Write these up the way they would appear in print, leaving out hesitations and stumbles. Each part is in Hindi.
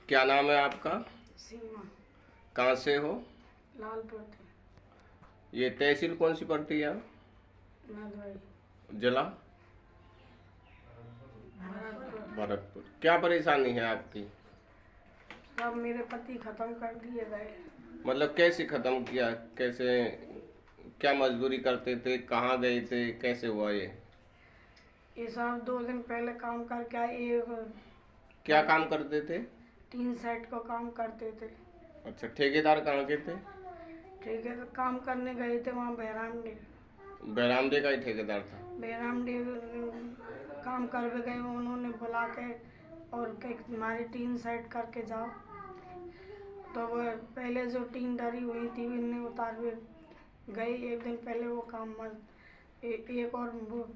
क्या नाम है आपका? सीमा। कहाँ से हो? लालपुर थे। ये तहसील कौन सी पड़ती है? नदवाई। जिला भरतपुर। भरतपुर। क्या परेशानी है आपकी? सब मेरे पति खत्म कर दिए गए। मतलब कैसे ख़त्म किया? कैसे? क्या मजदूरी करते थे? कहाँ गए थे? कैसे हुआ ये? ये सब 2 दिन पहले काम करके आए। क्या काम करते थे? टीन सेट को काम करते थे। अच्छा, ठेकेदार कहाँ के थे? ठीक है, तो काम करने गए थे वहाँ बहरामडे। बहरामदे का ही ठेकेदार था। बहरामडे काम कर भी गए, उन्होंने बुला के और के हमारी टीन सेट करके जाओ। तो वो पहले जो टीन डरी हुई थी उन्हें उतार भी गए। 1 दिन पहले वो काम एक और वो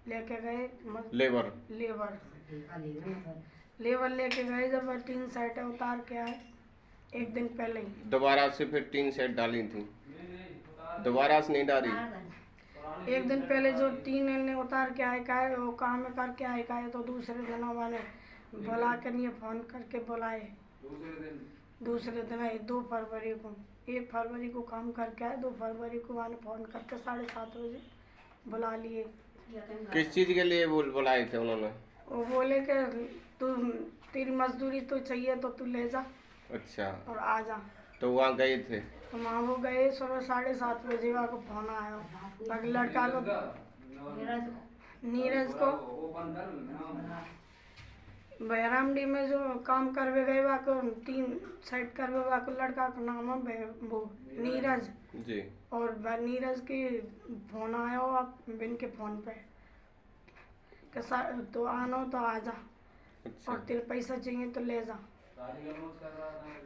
लेके गए लेबर। लेबर लेबर लेके गए। जब वो टीन सेट उतार के आए 1 दिन पहले ही। दोबारा से फिर टीन सेट डाली थी? दोबारा से नहीं डाली? 1 दिन पहले जो टीन ने उतार के आए का है, वो काम करके आए का है, तो दूसरे दिन मैंने बुला कर नहीं फ़ोन करके बुलाए। दूसरे दिन आए 2 फरवरी को। 1 फरवरी को काम करके आए, 2 फरवरी को मैंने फ़ोन करके 7:30 बजे बुला लिए। किस चीज़ के लिए बुलाए थे उन्होंने? वो बोले कि तू तेरी मजदूरी तो चाहिए तो तू ले जा अच्छा, और आ जा। तो वहाँ गए थे? तो वहाँ वो गए। सुबह 7:30 बजे वहाँ को फोन आया बाकी लड़का को, नीरज को। बहरामडी में जो काम करवे गए वहाँ को 3 सेट करवे, वहाँ को लड़का का नाम है वो नीरज जी। और नीरज की फोन आया हो आप बिन के फ़ोन पे कैसा तो आना तो आ जा। अच्छा। और तेरे पैसा चाहिए तो ले जा।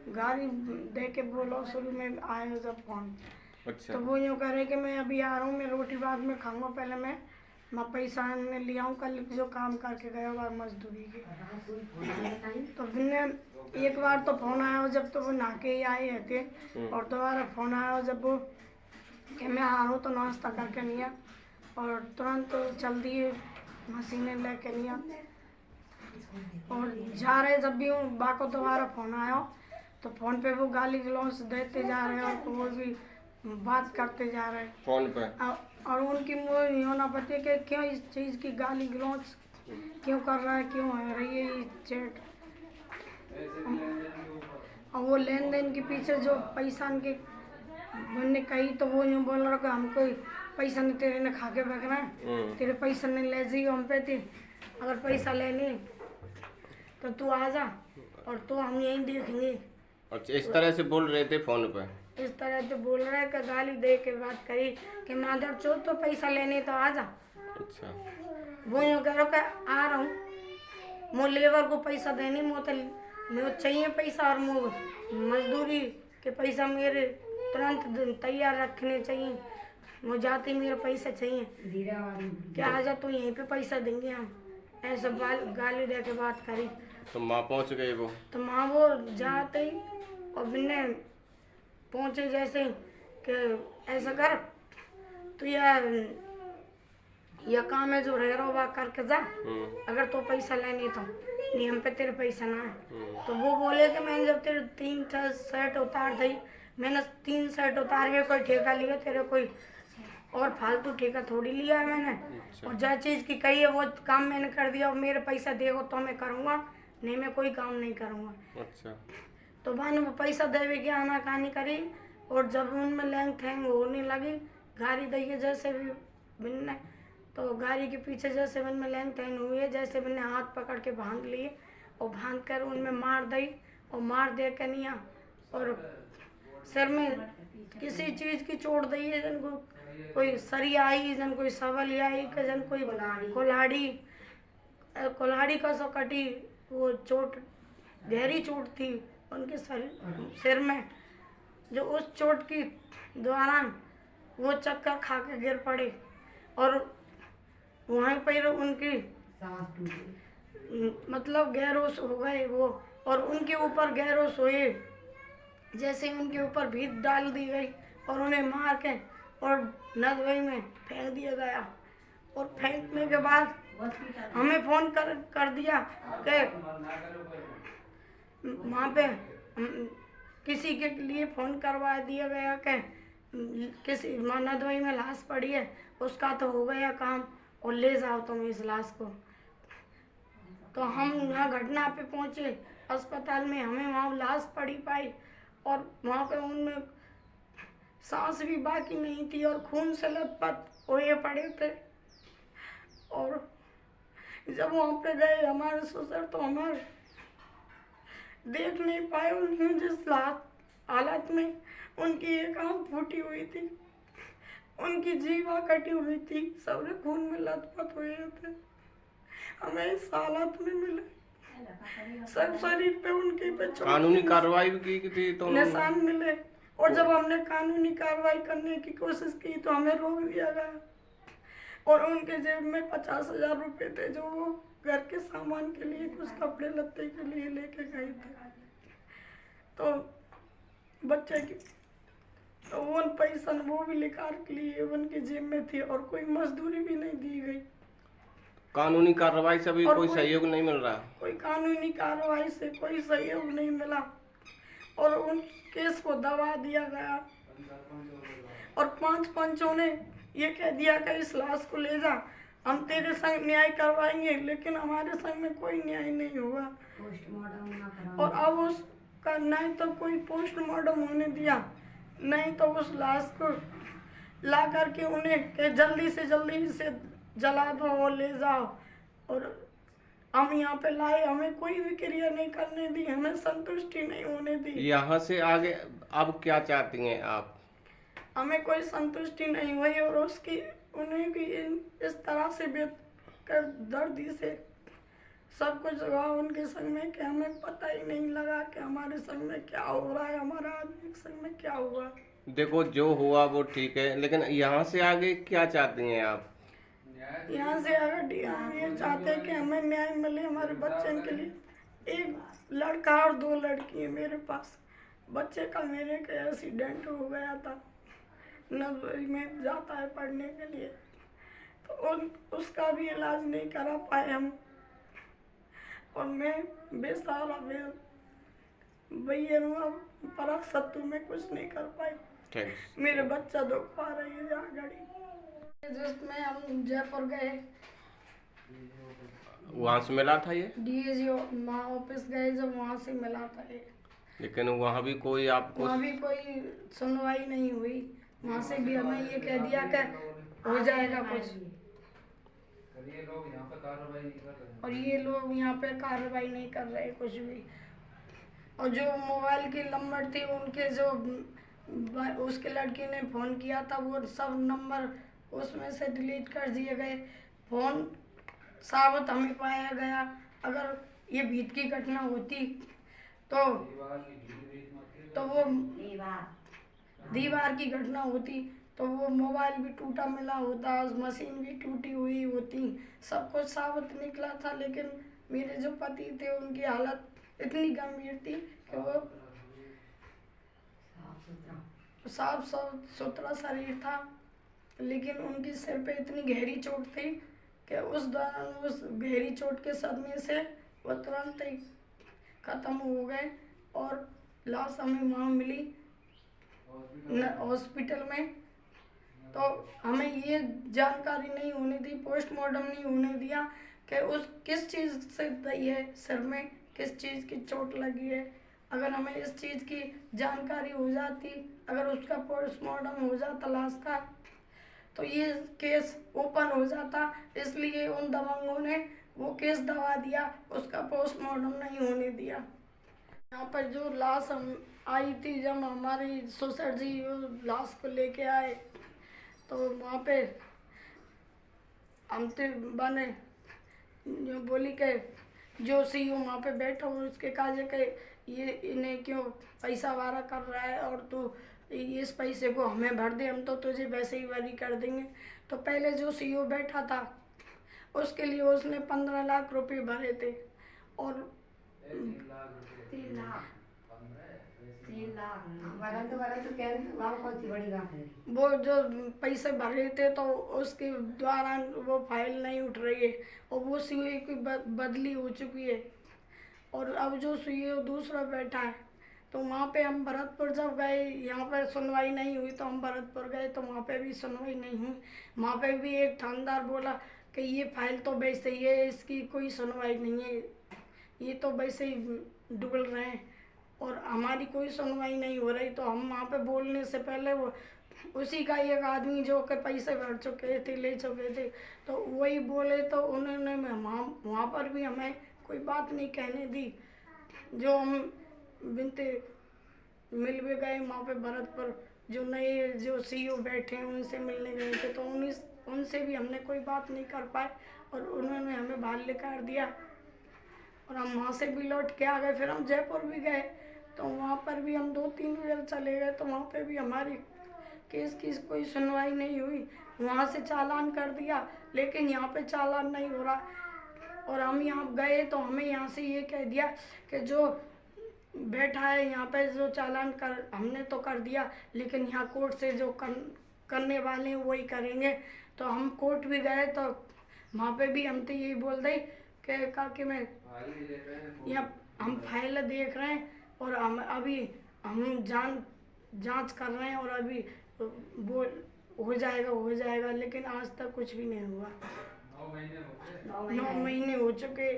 गाड़ी दे के बोलो। शुरू में आया जब फोन, अच्छा। तो वो यूँ करे कि मैं अभी आ रहा हूँ, मैं रोटी बाद में खाऊंगा, पहले मैं पैसा ने ले आऊँ, कल जो काम करके गया हुआ मजदूरी के। तो फिर एक बार तो फोन आया जब तो वो नहा के ही आए थे, और दोबारा फोन आया जब वो कि मैं आ रहा हूँ तो नाश्ता करके नहीं आ, और तुरंत चल दिए मशीनें लेके नहीं आ। और जा रहे जब भी बा को दोबारा फोन आया तो फोन पे वो गाली गलौज देते जा रहे हैं और वो भी बात करते जा रहे हैं फोन पे। और उनकी मुँह नहीं होना पड़ती कि क्यों इस चीज़ की गाली गलौज क्यों कर रहा है, क्यों है रही है ये चैट। और वो लेन देन के पीछे जो पैसा उनके बनने कही, तो वो यूँ बोल रहा कि हमको पैसा नहीं तेरे ने खा के रखना है, तेरे पैसा नहीं ले जाइए हम पे थे, अगर पैसा लेने तो तू आ जा और तो हम यहीं देखेंगे। अच्छा, इस तरह से बोल रहे थे फोन पे? इस तरह तो बोल रहा है कि गाली दे के बात करी कि माधव चो तो पैसा लेने तो आ जा। अच्छा। वो यूँ कह रहा कि आ रहा हूँ, मो लेबर को पैसा देने मुझे चाहिए पैसा, और मो मजदूरी के पैसा मेरे तुरंत तैयार रखने चाहिए, मुझे जाते मेरा पैसा चाहिए क्या आ जा तो यहीं पे पैसा देंगे हम। ऐसा गाली दे के बात करी। तो माँ पहुँच गए वो? तो माँ वो जाते ही और बिन्ने पहुँचे जैसे कि ऐसा कर तो यह काम है जो रह रहा वह करके जा, अगर तो पैसा लेने तो नहीं हम पे तेरे पैसा ना है। तो वो बोले कि मैंने जब तेरे 3 सेट उतार दी, मैंने 3 सेट उतार के कोई ठेका लिया तेरे, कोई और फालतू ठेका थोड़ी लिया है मैंने। अच्छा। और जो चीज़ की कही है वो काम मैंने कर दिया, और मेरे पैसा देगो तो मैं करूँगा, नहीं मैं कोई काम नहीं करूँगा। अच्छा। तो मैंने वो पैसा देवे की आनाकानी करी, और जब उनमें लैंग थैंग होने लगी गाड़ी दी जैसे भी बिन्ने, तो गाड़ी के पीछे जैसे उनमें लैंग थैंग हुई है, जैसे मैंने हाथ पकड़ के भांग लिए और भांग कर उनमें मार दी, और मार दे के नहीं और सिर में किसी चीज़ की चोट दी है, जन को कोई सरिया आई, जन कोई सवल आई, जन कोई कुल्हाड़ी का सो कटी, वो चोट गहरी चोट थी उनके सिर में, जो उस चोट की दौरान वो चक्कर खा के गिर पड़े, और वहीं पर उनकी मतलब गैरोस हो गए वो, और उनके ऊपर गैरोस हुए, जैसे उनके ऊपर भीत डाल दी गई और उन्हें मार के और नदवई में फेंक दिया गया। और फेंकने के बाद हमें फ़ोन कर दिया कि वहाँ पे किसी के लिए फ़ोन करवा दिया गया कि किसी नदवाई में लाश पड़ी है, उसका तो हो गया काम और ले जाओ तुम इस लाश को। तो हम यहाँ घटना पे पहुँचे अस्पताल में, हमें वहाँ लाश पड़ी पाई और वहाँ पे उनमें सांस भी बाकी नहीं थी और खून से लथपथ हुए पड़े थे। और जब वहाँ पे गए हमारे ससुर तो हमारे देख नहीं पाए उन्हें, जिस हालत में उनकी एक आँख फूटी हुई थी, उनकी जीवा कटी हुई थी, सबने खून में लथपथ हुए थे। हमें इस हालत में मिले, सब शरीर पे उनके पे कानूनी कार्रवाई भी की थी तो निशान मिले। और जब हमने कानूनी कार्रवाई करने की कोशिश की तो हमें रोक दिया गया और उनके जेब में 50,000 रुपये थे जो वो घर के सामान के लिए, कुछ कपड़े लत्ते के लिए लेके गए थे। तो बच्चे की तो वो पैसा वो भी निकाल के लिए उनके जेब में थी और कोई मजदूरी भी नहीं दी गई। कानूनी कार्रवाई से भी और कोई सहयोग नहीं मिल रहा। कोई कानूनी कार्रवाई से कोई सहयोग नहीं मिला और उन केस को दबा दिया गया। और 5 पंचों ने ये कह दिया कि इस लाश को ले जा, हम तेरे संग न्याय करवाएंगे, लेकिन हमारे संग में कोई न्याय नहीं हुआ। और अब उसका नहीं तो कोई पोस्टमार्टम होने दिया, नहीं तो उस लाश को ला करके उन्हें कि जल्दी से जल्दी इसे जला दो और ले जाओ। और हम यहाँ पे लाए, हमें कोई भी क्रिया नहीं करने दी, हमें संतुष्टि नहीं होने दी। यहाँ से आगे अब क्या चाहती हैं आप? हमें कोई संतुष्टि नहीं हुई और उसकी उन्हें भी इस तरह से बेकर दर्दी से सब कुछ हुआ उनके संग में कि हमें पता ही नहीं लगा कि हमारे संग में क्या हो रहा है, हमारा आदमी के संग में क्या हुआ। देखो जो हुआ वो ठीक है, लेकिन यहाँ से आगे क्या चाहती हैं आप? यहाँ से अगर हम ये चाहते हैं कि हमें न्याय मिले हमारे बच्चे के लिए। एक लड़का और 2 लड़की है मेरे पास। बच्चे का मेरे का एक्सीडेंट हो गया था, नर्सरी में जाता है पढ़ने के लिए, तो उसका भी इलाज नहीं करा पाए हम। और मैं बेसहारा भैया पराग सत्तू में कुछ नहीं कर पाई। मेरे बच्चा दुख पा रही है यहाँ घड़ी। जिसमें हम जयपुर गए, वहाँ से मिला था ये डीएजी ऑफिस गए, जब वहाँ से मिला था ये, लेकिन वहाँ भी कोई आपको वहाँ भी कोई सुनवाई नहीं हुई। वहाँ से भी हमें ये कह दिया कि हो जाएगा कुछ, और ये लोग यहाँ पे कार्रवाई नहीं कर रहे कुछ भी। और जो मोबाइल की नंबर थी उनके, जो उसके लड़की ने फ़ोन किया था, वो सब नंबर उसमें से डिलीट कर दिए गए। फ़ोन साबित हमें पाया गया। अगर ये भीत की घटना होती तो वो दीवार की घटना होती तो वो मोबाइल भी टूटा मिला होता, मशीन भी टूटी हुई होती, सब कुछ साबित निकला था। लेकिन मेरे जो पति थे उनकी हालत इतनी गंभीर थी कि वो साफ सुथरा शरीर था, लेकिन उनकी सिर पे इतनी गहरी चोट थी कि उस दौरान उस गहरी चोट के सदमे से वो तुरंत ही खत्म हो गए। और लाश हमें वहाँ मिली हॉस्पिटल में, तो हमें ये जानकारी नहीं होने दी, पोस्टमार्टम नहीं होने दिया कि उस किस चीज़ से गई है, सिर में किस चीज़ की चोट लगी है। अगर हमें इस चीज़ की जानकारी हो जाती, अगर उसका पोस्टमार्टम हो जाता लाश का, तो ये केस ओपन हो जाता। इसलिए उन दबंगों ने वो केस दबा दिया, उसका पोस्टमार्टम नहीं होने दिया। यहाँ पर जो लाश हम आई थी, जब हमारी ससुर जी लाश को लेके आए तो वहाँ पे हम तो बने जो बोली के जो सीईओ वहाँ पे बैठा हो उसके काजे के ये इन्हें क्यों पैसा वारा कर रहा है और तू इस पैसे को हमें भर दे, हम तो तुझे वैसे ही वरी कर देंगे। तो पहले जो सीईओ बैठा था उसके लिए उसने 15 लाख रुपए भरे थे और 3 लाख वो जो पैसे भरे थे तो उसके द्वारा वो फाइल नहीं उठ रही है और वो सीईओ की बदली हो चुकी है और अब जो सीईओ दूसरा बैठा है, तो वहाँ पे हम भरतपुर जब गए, यहाँ पर सुनवाई नहीं हुई तो हम भरतपुर गए तो वहाँ पे भी सुनवाई नहीं हुई। वहाँ पे भी एक थानेदार बोला कि ये फाइल तो वैसे ही है, इसकी कोई सुनवाई नहीं है, ये तो वैसे ही डुबल रहे हैं और हमारी कोई सुनवाई नहीं हो रही। तो हम वहाँ पे बोलने से पहले वो उसी का एक आदमी जो कि पैसे भर चुके थे, ले चुके थे, तो वही बोले तो उन्होंने वहाँ पर भी हमें कोई बात नहीं कहने दी। जो हम बिनते मिल भी गए वहाँ पे भरतपुर, जो नए जो सीईओ बैठे हैं उनसे मिलने गए थे, तो उनसे भी हमने कोई बात नहीं कर पाए और उन्होंने हमें बाहर निकाल दिया और हम वहाँ से भी लौट के आ गए। फिर हम जयपुर भी गए तो वहाँ पर भी हम 2-3 बार चले गए, तो वहाँ पे भी हमारी केस की कोई सुनवाई नहीं हुई। वहाँ से चालान कर दिया, लेकिन यहाँ पे चालान नहीं हो रहा। और हम यहाँ गए तो हमें यहाँ से ये कह दिया कि जो बैठा है यहाँ पे जो चालान कर हमने तो कर दिया, लेकिन यहाँ कोर्ट से जो करने वाले हैं वही करेंगे। तो हम कोर्ट भी गए तो वहाँ पे भी हम तो यही बोल रहे कि मैं यहाँ हम फाइल देख रहे हैं और हम अभी हम जांच कर रहे हैं और अभी वो हो जाएगा, लेकिन आज तक कुछ भी नहीं हुआ। 9 महीने हो चुके